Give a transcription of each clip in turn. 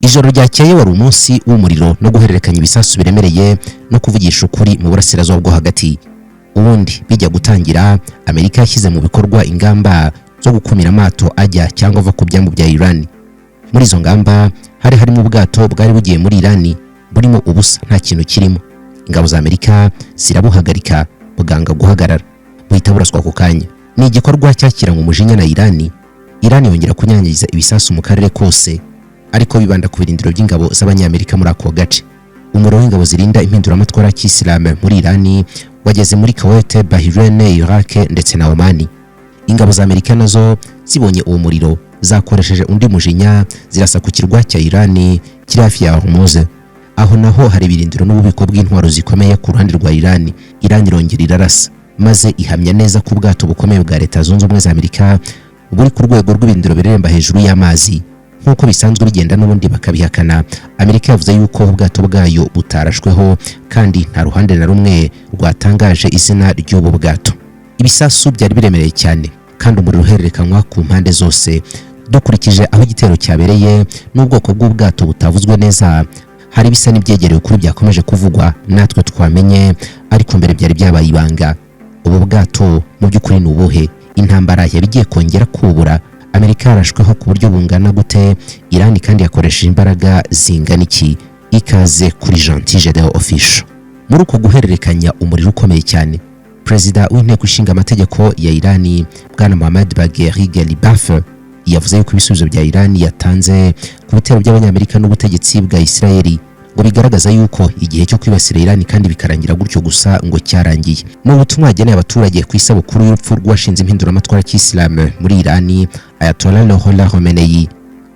Ijoro ryakeye wari umunsi w'umuriro no guhererekanya ibisasu biremereye no kuvugisha ukuri mu burasirazuba bwo hagati. Ubundi bijya gutangira, Amerika yashyize mu bikorwa ingamba zo gukumira amato ajya cyangwa ava ku byambu bya Iran. Muri izo ngamba hari harimo ubwato bwari bugiye muri Iran burimo ubusa nta kintu kirimo. Ingabo za Amerika zirabuhagarika buganga guhagarara, buhita buraswa ku kanya. Ni igikorwa cyakiranywe umujinya na Iran. Iran yongera kunyanyagiza ibisasu mu karere kose, ariko bibanda ku birindiro by'ingabo z'abanyamerika muri ako gace. Umuriro w'ingabo zirinda impinduramatwara y'Isilamu muri Iran wageze muri Kuwait, Bahrain, Iraq ndetse na Oman. Ingabo za Amerika nazo zibonye uwo muriro zakoresheje undi mujinya zirasa ku kirwa cya Iran kiri hafi ya Hormuz. Aho naho hari ibirindiro n'ububiko bw'intwaro zikomeye ku ruhande rwa Iran. Iran irongera irarasa maze ihamya neza ko ubwato bukomeye bwa Leta Zunze Ubumwe za Amerika buri ku rwego rw'ibirindiro bireremba hejuru y'amazi. Nk'uko bisanzwe bigenda n'ubundi bakabihakana, Amerika yavuze yuko ubwato bwayo butarashweho kandi nta ruhande na rumwe rwatangaje izina ry'ubu bwato. Ibisasu byari biremereye cyane kandi umuriro uhererekanywa ku mpande zose. Dukurikije aho igitero cyabereye n'ubwoko bw'ubwato butavuzwe neza, hari bisa n'ibyegereye kuri byakomeje kuvugwa natwe twamenye, ariko mbere byari byabaye ibanga. Ubu bwato mu by'ukuri ni ubuhe? Intambara yabigiye kongera kubura? Amerika yarashweho ku buryo bungana gute? Iran kandi yakoresheje imbaraga zingana iki? Ikaze kuri Gentil Gedeon Official. Muri uko guhererekanya umuriro ukomeye cyane, Perezida w'inteko ishinga amategeko ya Iran Bwana Mohammad Bagheri Ghalibaf yavuze yuko ibisubizo bya Iran yatanze ku bitero by'abanyamerika n'ubutegetsi bwa Israeli ngo bigaragaza yuko igihe cyo kwibasira Iran kandi bikarangira gutyo gusa ngo cyarangiye. Mu butumwa yageneye abaturage ku isabukuru y'urupfu rw'uwashinze impinduramatwara y'Isilamu muri Iran, Ayatollah Ruhollah Khomeini.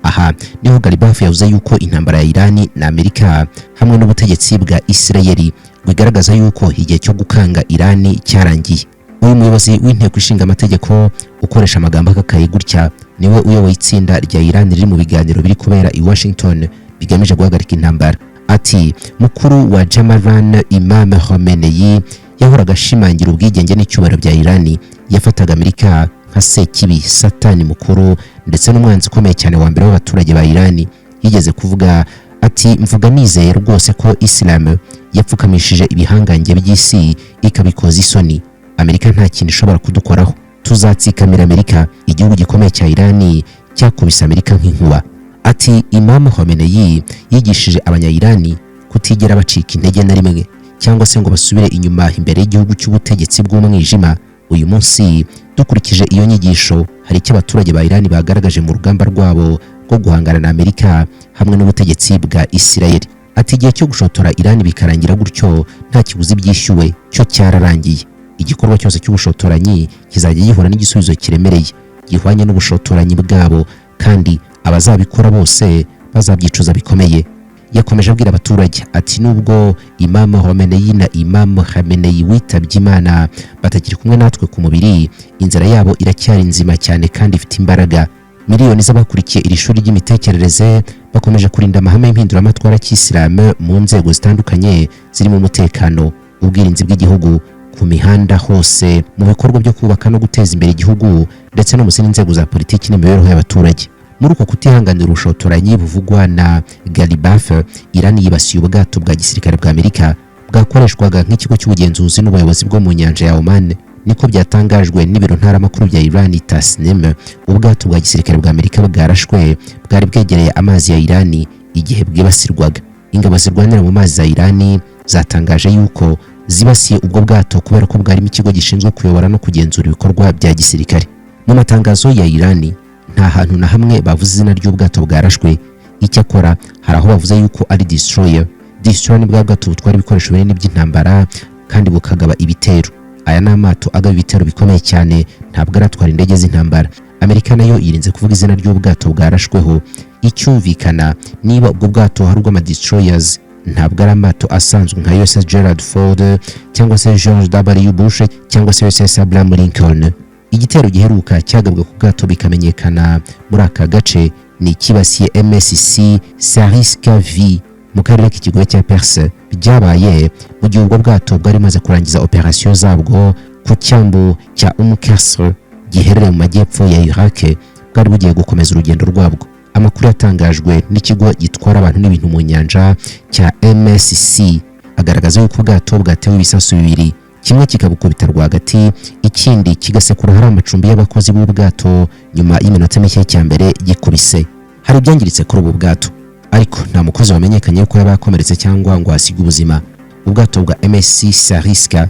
Aha niho Ghalibaf yavuze yuko intambara ya Iran na Amerika hamwe n'ubutegetsi bwa Israeli bigaragaza yuko igihe cyo gukanga Iran cyarangiye. Uyu muyobozi w'inteko ishinga amategeko ukoresha amagambo akakaye gutya niwe uyoboye itsinda rya Iran riri mu biganiro biri kubera i Washington bigamije guhagarika intambara. Ati mukuru wa Jamalan Imam Khomeini yahoraga ashimangira ubwigenge n'icyubahiro bya Iran, yafataga Amerika nka sekibi, satani mukuru ndetse n'umwanzi ukomeye cyane wa mbere w'abaturage ba Iran. Yigeze kuvuga ati mvuga nizeye rwose ko Islam yapfukamishije ibihangange by'isi ikabikoza isoni. Amerika nta kintu ishobora kudukoraho. Tuzatsikamira Amerika. Igihugu gikomeye cya Iran cyakubise Amerika nk'inkuba. Ati Imam Khomeini yigishije abanya-Iran kutigera bacika intege na rimwe cyangwa se ngo basubire inyuma imbere y'igihugu cy'ubutegetsi bw'umwijima. Uyu munsi dukurikije iyo nyigisho, hari icyo abaturage ba Iran bagaragaje mu rugamba rwabo rwo guhangana na Amerika hamwe n'ubutegetsi bwa Israel. Ati igihe cyo gushotora Iran bikarangira gutyo nta kiguzi byishyuwe cyo cyararangiye. Igikorwa cyose cy'ubushotoranyi kizajya gihura n'igisubizo kiremereye gihwanye n'ubushotoranyi bwabo, kandi abazabikora bose bazabyicuza bikomeye. Yakomeje abwira abaturage ati nubwo Imam Khomeini na Imam Khamenei witabye Imana batakiri kumwe natwe ku mubiri, inzira yabo iracyari nzima cyane kandi ifite imbaraga. Miliyoni z'abakurikiye iri shuri ry'imitekerereze bakomeje kurinda amahame y'impinduramatwara y'Isilamu mu nzego zitandukanye zirimo umutekano, ubwirinzi bw'igihugu, ku mihanda hose, mu bikorwa byo kubaka no guteza imbere igihugu ndetse no mu zindi nzego za politiki n'imibereho y'abaturage. Muri uko kutihanganira ubushotoranyi buvugwa na Ghalibaf, Iran yibasiye ubwato bwa gisirikare bwa Amerika bwakoreshwaga nk'ikigo cy'ubugenzuzi n'ubuyobozi bwo mu nyanja ya Oman. Niko byatangajwe n'ibiro ntaramakuru bya Iran Tasnim. Ubwato bwa gisirikare bwa Amerika bwarashwe bwari bwegereye amazi ya Iran igihe bwibasirwaga. Ingabo zirwanira mu mazi za Iran zatangaje yuko zibasiye ubwo bwato kubera ko bwarimo ikigo gishinzwe kuyobora no kugenzura ibikorwa bya gisirikare. Mu matangazo ya Iran nta hantu na hamwe bavuze izina ry'ubwato bwarashwe. Icyakora hari aho bavuze yuko ari destroyer. Destroyer ni bwa bwato butwara ibikoresho binini by'intambara kandi bukagaba ibitero. Aya ni amato agaba ibitero bikomeye cyane, ntabwo aratwara indege z'intambara. Amerika nayo yirinze kuvuga izina ry'ubwato bwarashweho. Icyumvikana niba ubwo bwato hari ubw'ama destroyers, ntabwo ari amato asanzwe nka USS Gerald Ford cyangwa se George W. Bush cyangwa se USS Abraham Lincoln. Igitero giheruka cyagabwe ku bwato bikamenyekana muri aka gace ni kibasiye MSC Sariska V mu karere k'ikigobe cya Perse. Byabaye mu gihe ubwo bwato bwari maze kurangiza operasiyo zabwo ku cyambu cya Qasr giherereye mu majyepfo ya Iraq, bwari bugiye gukomeza urugendo rwabwo. Amakuru yatangajwe n'ikigo gitwara abantu n'ibintu mu nyanja cya MSC agaragaza yuko ubwato bwatewe ibisasu bibiri, kimwe kikabukubita rwagati, ikindi kigasekura hari amacumbi y'abakozi b'ubwato nyuma y'iminota mike cya mbere gikubise. Hari ibyangiritse kuri ubu bwato, ariko nta mukozi wamenyekanye yuko yaba yakomeretse cyangwa ngo asige ubuzima. Ubwato bwa MSC Sariska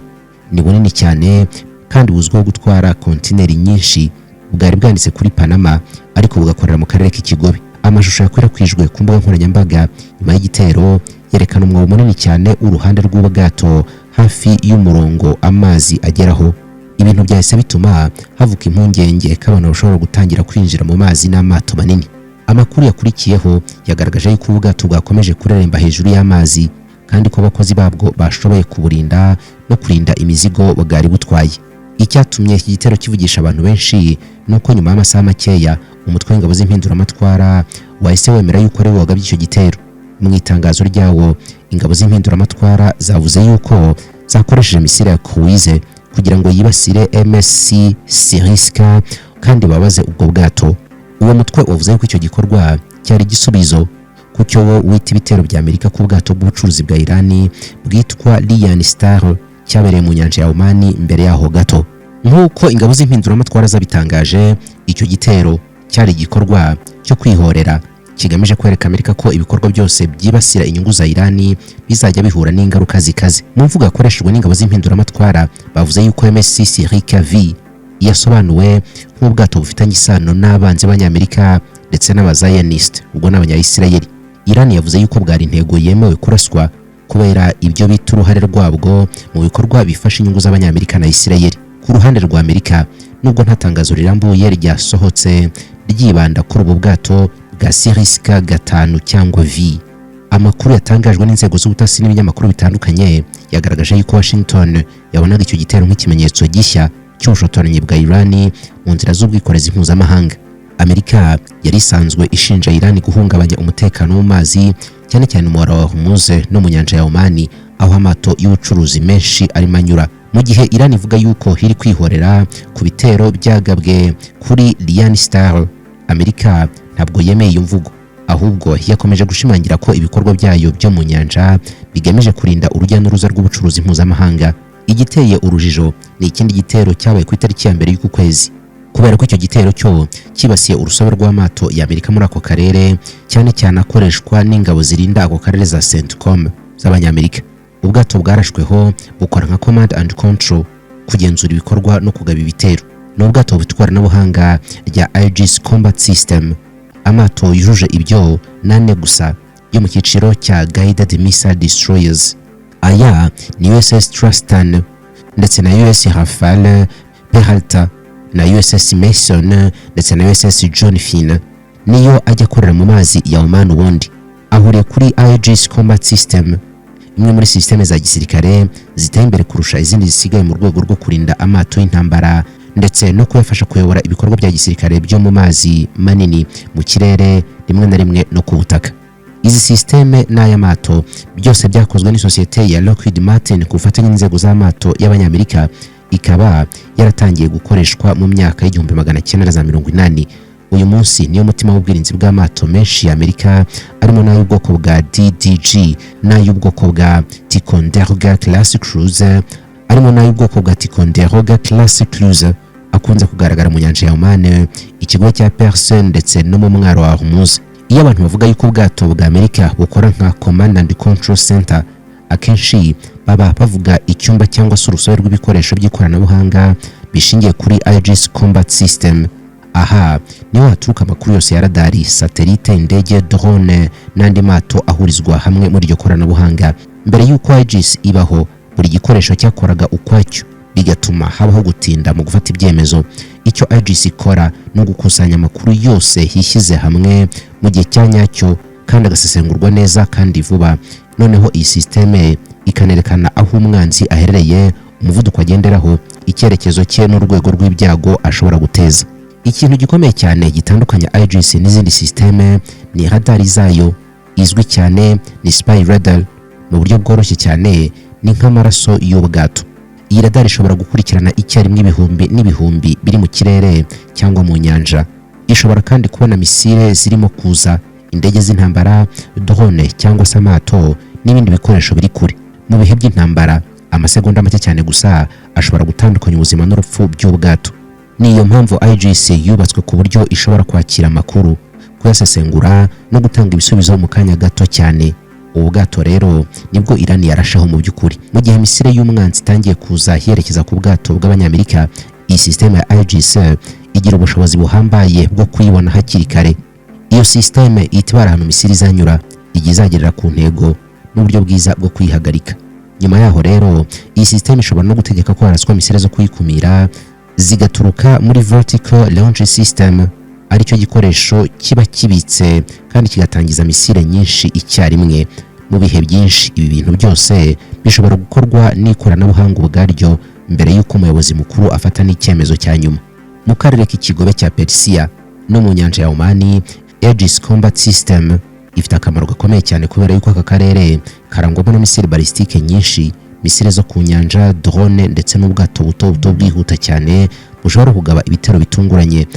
ni bunini cyane kandi buzwiho gutwara kontineri nyinshi. Bwari bwanditse kuri Panama ariko bugakorera mu karere k'Ikigobe. Amashusho yakwirakwijwe ku mbuga nkoranyambaga nyuma y'igitero yerekana umwobo munini cyane uruhande rw'ubwato hafi y'umurongo amazi ageraho. Ibintu byahise bituma havuka impungenge ko abantu bashobora gutangira kwinjira mu mazi n'amato manini. Amakuru yakurikiyeho yagaragaje yuko ubwato bwakomeje kureremba hejuru y'amazi kandi ko abakozi babwo bashoboye kuburinda no kurinda imizigo bwari butwaye. Icyatumye iki gitero kivugisha abantu benshi nuko nyuma y'amasaha makeya umutwe w'ingabo z'impinduramatwara wahise wemera yuko ari wagabye icyo gitero. Mu itangazo ryawo, ingabo z'impinduramatwara zavuze yuko zakoresheje misile ya cruise kugira ngo yibasire MSC Siriska kandi babaze ubwo bwato. Uwo mutwe wavuze yuko icyo gikorwa cyari igisubizo ku cyo wo wita ibitero bya Amerika ku bwato bw'ubucuruzi bwa Irani bwitwa Lion Star cyabereye mu nyanja ya Oman mbere yaho gato. Nk'uko ingabo z'impinduramatwara zabitangaje, icyo gitero cyari igikorwa cyo kwihorera kigamije kwereka Amerika ko ibikorwa byose byibasira inyungu za Irani bizajya bihura n'ingaruka zikaze. Mu mvugo yakoreshejwe n'ingabo z'impinduramatwara bavuze yuko MSC Sirika V yasobanuwe nk'ubwato bufitanye isano n'abanzi b'Abanyamerika ndetse n'abazionist ubwo n'Abanyayisirayeli. Irani yavuze yuko bwari intego yemewe kuraswa kubera ibyo bita uruhare rwabwo mu bikorwa bifasha inyungu z'Abanyamerika na Isirayeli. Ku ruhande rwa Amerika, nubwo nta tangazo rirambuye ryasohotse ryibanda kuri ubu bwato bwa Siriska 5 cyangwa V, amakuru yatangajwe n'inzego z'ubutasi n'ibinyamakuru bitandukanye yagaragaje yuko Washington yabonaga icyo gitero nk'ikimenyetso gishya cy'ubushotoranyi bwa Irani mu nzira z'ubwikorezi mpuzamahanga. Amerika yari isanzwe ishinja Irani guhungabanya umutekano mu mazi, cyane cyane umubare wa Hormuz no mu nyanja ya Oman aho amato y'ubucuruzi menshi arimo anyura. Mu gihe Irani ivuga yuko iri kwihorera ku bitero byagabwe kuri Lion Star, Amerika ntabwo yemeye iyo mvugo, ahubwo yakomeje gushimangira ko ibikorwa byayo byo mu nyanja bigamije kurinda urujya n'uruza rw'ubucuruzi mpuzamahanga. Igiteye urujijo ni ikindi gitero cyabaye ku itariki ya mbere y'uku kwezi, kubera ko icyo gitero cyo kibasiye urusobe rw'amato ya Amerika muri ako karere, cyane cyane akoreshwa n'ingabo zirinda ako karere za CENTCOM z'Abanyamerika. Ubwato bwarashweho bukora nka command and control, kugenzura ibikorwa no kugaba ibitero. Ni ubwato bufite ikoranabuhanga rya Aegis Combat System. Amato yujuje ibyo 8 gusa yo mu cyiciro cya Guided Missile Destroyers. Aya ni USS Tristan ndetse na USS Rafale Peralta na USS Mason ndetse na USS John Finn niyo ajya korera mu mazi ya Oman. Ubundi ahuriye kuri Aegis Combat System, imwe muri systeme za gisirikare ziteye imbere kurusha izindi zisigaye mu rwego rwo kurinda amato y'intambara ndetse no kuyafasha kuyobora ibikorwa bya gisirikare byo mu mazi manini, mu kirere, rimwe na rimwe no ku butaka. Izi systeme n'aya mato byose byakozwe n'isosiyete ya Lockheed Martin ku bufatanye n'inzego z'amato y'Abanyamerika, ikaba yaratangiye gukoreshwa mu myaka y'1980. Uyu munsi niyo mutima w'ubwirinzi bw'amato menshi ya Amerika, arimo n'ay'ubwoko bwa DDG n'ay'ubwoko bwa Ticonderoga Class Cruiser, arimo n'ay'ubwoko bwa Ticonderoga Class Cruiser akunze kugaragara mu nyanja ya Oman, ikigo cya Persian ndetse no mu mwaro wa Hormuz. Iyo abantu bavuga yuko ubwato bwa Amerika bukora nka Command and Control Center, akenshi baba bavuga icyumba cyangwa se urusobe rw'ibikoresho by'ikoranabuhanga bishingiye kuri Aegis Combat System. Aha niho haturuka amakuru yose ya radari, satellite, indege, drone n'andi mato ahurizwa hamwe muri iryo koranabuhanga. Mbere y'uko Aegis ibaho, buri gikoresho cyakoraga ukwacyo, bigatuma habaho gutinda mu gufata ibyemezo. Icyo Aegis ikora no gukusanya amakuru yose hishyize hamwe mu gihe cyanyacyo kandi agasesengurwa neza kandi vuba. Noneho iyi systeme ikanerekana aho umwanzi aherereye, umuvuduko agenderaho, icyerekezo cye n'urwego rw'ibyago ashobora guteza. Ikintu gikomeye cyane gitandukanya Aegis n'izindi systeme ni radari zayo. Izwi cyane ni spy radar, mu buryo bworoshye cyane ni nk'amaraso y'ubwato. Iyi radar ishobora gukurikirana icyarimwe ibihumbi n'ibihumbi biri mu kirere cyangwa mu nyanja. ishobora kandi kubona misile zirimo kuza, indege z'intambara, drone cyangwa se amato n'ibindi bikoresho biri kure. Mu bihe by'intambara amasegonda make cyane gusa ashobora gutandukanya ubuzima n'urupfu by'ubwato. Niyo mpamvu IGC yubatswe ku buryo ishobora kwakira amakuru, kuyasesengura no gutanga ibisubizo mu kanya gato cyane. Ubu bwato rero nibwo Iran yarashaho mu by'ukuri. Mu gihe misile y'umwanzi itangiye kuza yerekeza ku bwato bw'abanyamerika, iyi system ya IGC igira ubushobozi buhambaye bwo kuyibona hakiri kare. Iyo system itibara ahantu misile izanyura, igiye izagerera ku ntego n'uburyo bwiza bwo kuyihagarika. Nyuma yaho rero iyi system ishobora no gutegeka ko haraswa misile zo kuyikumira zigaturuka muri vertical launch system, aricyo gikoresho kiba kibitse kandi kigatangiza misile nyinshi icyarimwe. Mu bihe byinshi ibi bintu byose bishobora gukorwa n'ikoranabuhanga ubwaryo mbere y'uko umuyobozi mukuru afata n'icyemezo cya nyuma. Mu karere k'ikigobe cya Persia no mu nyanja ya Oman, Aegis Combat System ifite akamaro gakomeye cyane kubera yuko aka karere karangwamo na misile balistike nyinshi, misile zo ku nyanja, drone ndetse n'ubwato buto bwihuta cyane bushobora kugaba ibitero bitunguranye.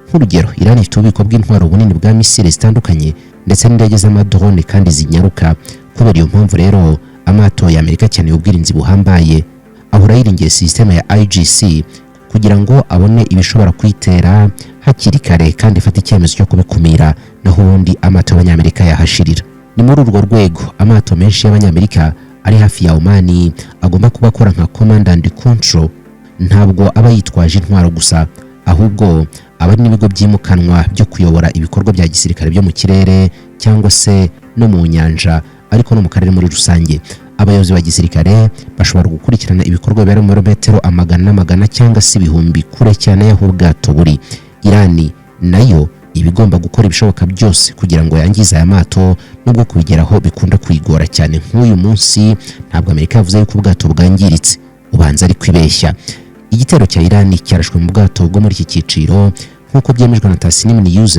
Nk'urugero, Iran ifite ububiko bw'intwaro bunini bwa misile zitandukanye ndetse n'indege z'amadrone kandi zinyaruka. Kubera iyo mpamvu rero amato ya Amerika cyane ubwirinzi buhambaye ahora yiringiye system ya IGC kugira ngo abone ibishobora kwitera hakiri kare kandi afata icyemezo cyo kubikumira, naho ubundi amato y'Abanyamerika yahashirira. Ni muri urwo rwego amato menshi y'Abanyamerika ari hafi ya Oman agomba kuba akora nka command and control. Ntabwo aba yitwaje intwaro gusa, ahubwo aba n'ibigo byimukanwa byo kuyobora ibikorwa bya gisirikare byo mu kirere cyangwa se no mu nyanja, ariko no mu karere muri rusange. Abayobozi ba gisirikare bashobora gukurikirana ibikorwa bibera mu metero amagana cyangwa se ibihumbi kure cyane y'aho ubwato buri. Irani nayo ibigomba gukora ibishoboka byose kugira ngo yangize aya mato, nubwo kubigeraho bikunda kwigora cyane. Nk'uyu munsi ntabwo Amerika yavuze yuko ubwato bwangiritse, ubanza ari kwibeshya. Igitero cya Irani cyarashwe mu bwato bwo muri iki cyiciro nk'uko byemejwe na Tasnim News.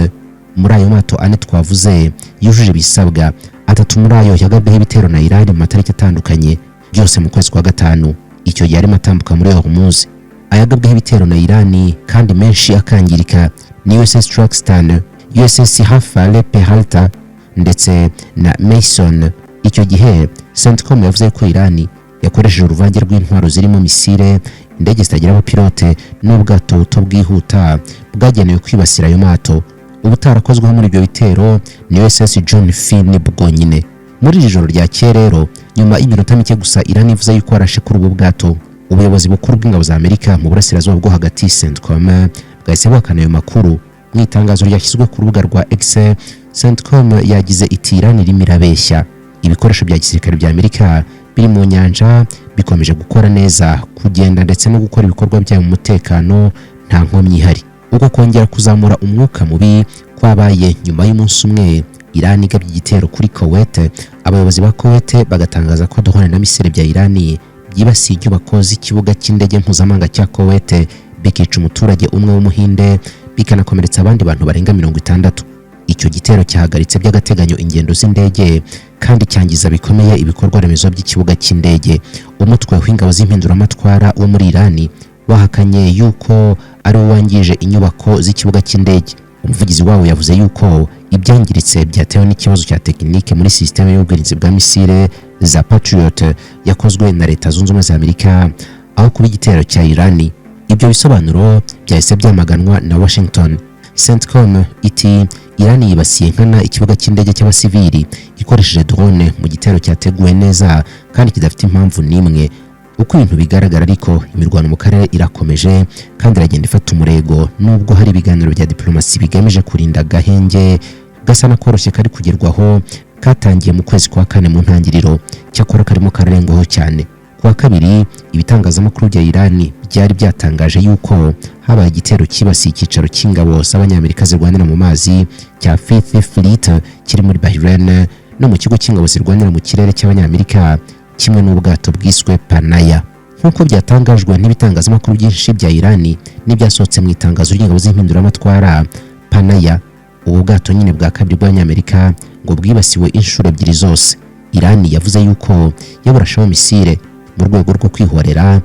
Muri ayo mato ane twavuze yujuje ibisabwa, atatu muri ayo yagabweho ibitero na Irani mu matariki atandukanye, byose mu kwezi kwa gatanu. Icyo gihe arimo atambuka muri Hormuz. Ayagabweho ibitero na Irani kandi menshi akangirika ni USS Truxtun, USS Hafale Peralta ndetse na Mason. Icyo gihe CENTCOM yavuze ko Irani yakoresheje uruvange rw'intwaro zirimo misile, indege zitagira abapilote n'ubwato buto bwihuta bwagenewe kwibasira ayo mato. Ubutarakozweho muri ibyo bitero ni USS John Finn bwonyine. Muri iri joro ryakeye rero, nyuma y'iminota mike gusa Irani ivuze yuko arashe kuri ubu bwato, ubuyobozi bukuru bw'ingabo za Amerika mu burasirazuba bwo hagati CENTCOM bwahise buhakana ayo makuru. Mu itangazo ryashyizwe ku rubuga rwa X, CENTCOM yagize iti Irani irimo irabeshya, ibikoresho bya gisirikare bya Amerika biri mu nyanja bikomeje gukora neza, kugenda ndetse no gukora ibikorwa byayo mu mutekano nta nkomyi ihari. Uko kongera kuzamura umwuka mubi kwabaye nyuma y'umunsi umwe Irani igabye igitero kuri Kuwait. Abayobozi ba Kuwait bagatangaza ko drone na misile bya Irani byibasiye inyubako z'ikibuga cy'indege mpuzamahanga cya Kuwait, bikica umuturage umwe w'umuhinde, bikanakomeretsa abandi bantu barenga 60. Icyo gitero cyahagaritse by'agateganyo ingendo z'indege kandi cyangiza bikomeye ibikorwa remezo by'ikibuga cy'indege. Umutwe w'ingabo z'impinduramatwara wo muri Irani wahakanye yuko ari wangije inyubako z'ikibuga cy'indege. Umuvugizi wawo yavuze yuko ibyangiritse byatewe n'ikibazo cya tekinike muri system y'ubwirinzi bwa misile za Patriot yakozwe na Leta Zunze Ubumwe za Amerika aho kuba igitero cya Irani. Ibyo bisobanuro byahise byamaganwa na Washington. CENTCOM iti Irani yibasiye nkana ikibuga cy'indege cy'abasivili ikoresheje drone mu gitero cyateguwe neza kandi kidafite impamvu n'imwe. Uko ibintu bigaragara ariko imirwano mu karere irakomeje kandi iragenda ifata umurego, nubwo hari ibiganiro bya diplomasi bigamije kurinda gahenge gasa na koroshye kari kugerwaho katangiye mu kwezi kwa kane mu ntangiriro, cyakora karimo kararengwaho cyane. Kuwa kabiri ibitangazamakuru bya Irani byari byatangaje yuko habaye igitero kibasiye icyicaro cy'ingabo z'Abanyamerika zirwanira mu mazi cya Fifth Fleet kiri muri Bahrain no mu kigo cy'ingabo zirwanira mu kirere cy'Abanyamerika kimwe n'ubwato bwiswe Panaya. Nk'uko byatangajwe n'ibitangazamakuru byinshi bya Irani n'ibyasohotse mu itangazo ry'ingabo z'impinduramatwara, Panaya, ubu bwato nyine bwa kabiri bw'Abanyamerika ngo bwibasiwe inshuro ebyiri zose. Irani yavuze yuko yaburashaho misile mu rwego rwo kwihorera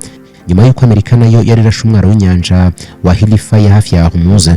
nyuma y'uko Amerika nayo yari irashe umwaro w'inyanja wa Haifa hafi ya Hormuz.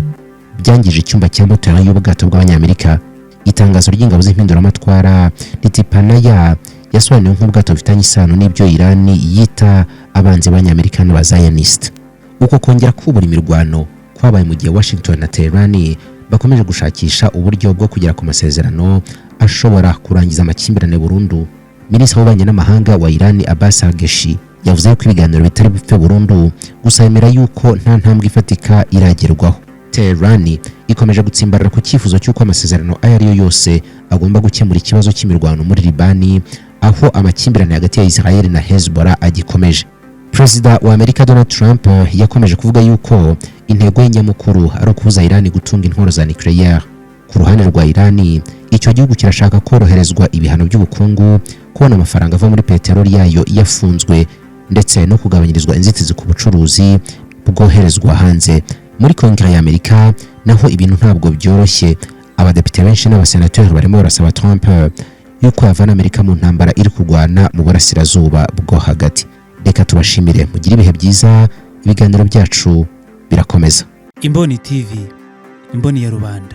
byangije icyumba cya moteri y'ubwato bw'abanyamerika. Itangazo ry'ingabo z'impinduramatwara Litipanaya yasobanuye nk'ubwato bufitanye isano n'ibyo Iran yita abanzi b'abanyamerika n'aba Zionist. Uko kongera kubura imirwano kwabaye mu gihe Washington na Tehran bakomeje gushakisha uburyo bwo kugera ku masezerano ashobora kurangiza amakimbirane burundu. Minisitiri w'ububanyi n'amahanga wa Iran Abbas Araghchi yavuze ko ibiganiro bitari bupfe burundu, gusa yemera yuko nta ntambwe ifatika iragerwaho. Tehran ikomeje gutsimbarara ku cyifuzo cy'uko amasezerano ayo ariyo yose agomba gukemura ikibazo cy'imirwano muri Libani, aho amakimbirane hagati ya Israel na Hezbollah agikomeje. Perezida wa Amerika Donald Trump yakomeje kuvuga yuko intego y'inyamukuru ari ukubuza Iran gutunga intwaro za nucleaire. Ku ruhande rwa Iran, icyo gihugu kirashaka koroherezwa ibihano by'ubukungu, kubona amafaranga ava muri peteroli yayo yafunzwe, ndetse no kugabanyirizwa inzitizi ku bucuruzi bwoherezwa hanze. Muri Kongere ya Amerika naho ibintu ntabwo byoroshye. Abadepite benshi n'abasenateri barimo barasaba Trump yuko yavana Amerika mu ntambara iri kurwana mu burasirazuba bwo hagati. Reka tubashimire, mugire ibihe byiza, ibiganiro byacu birakomeza. Imboni TV, imboni ya rubanda.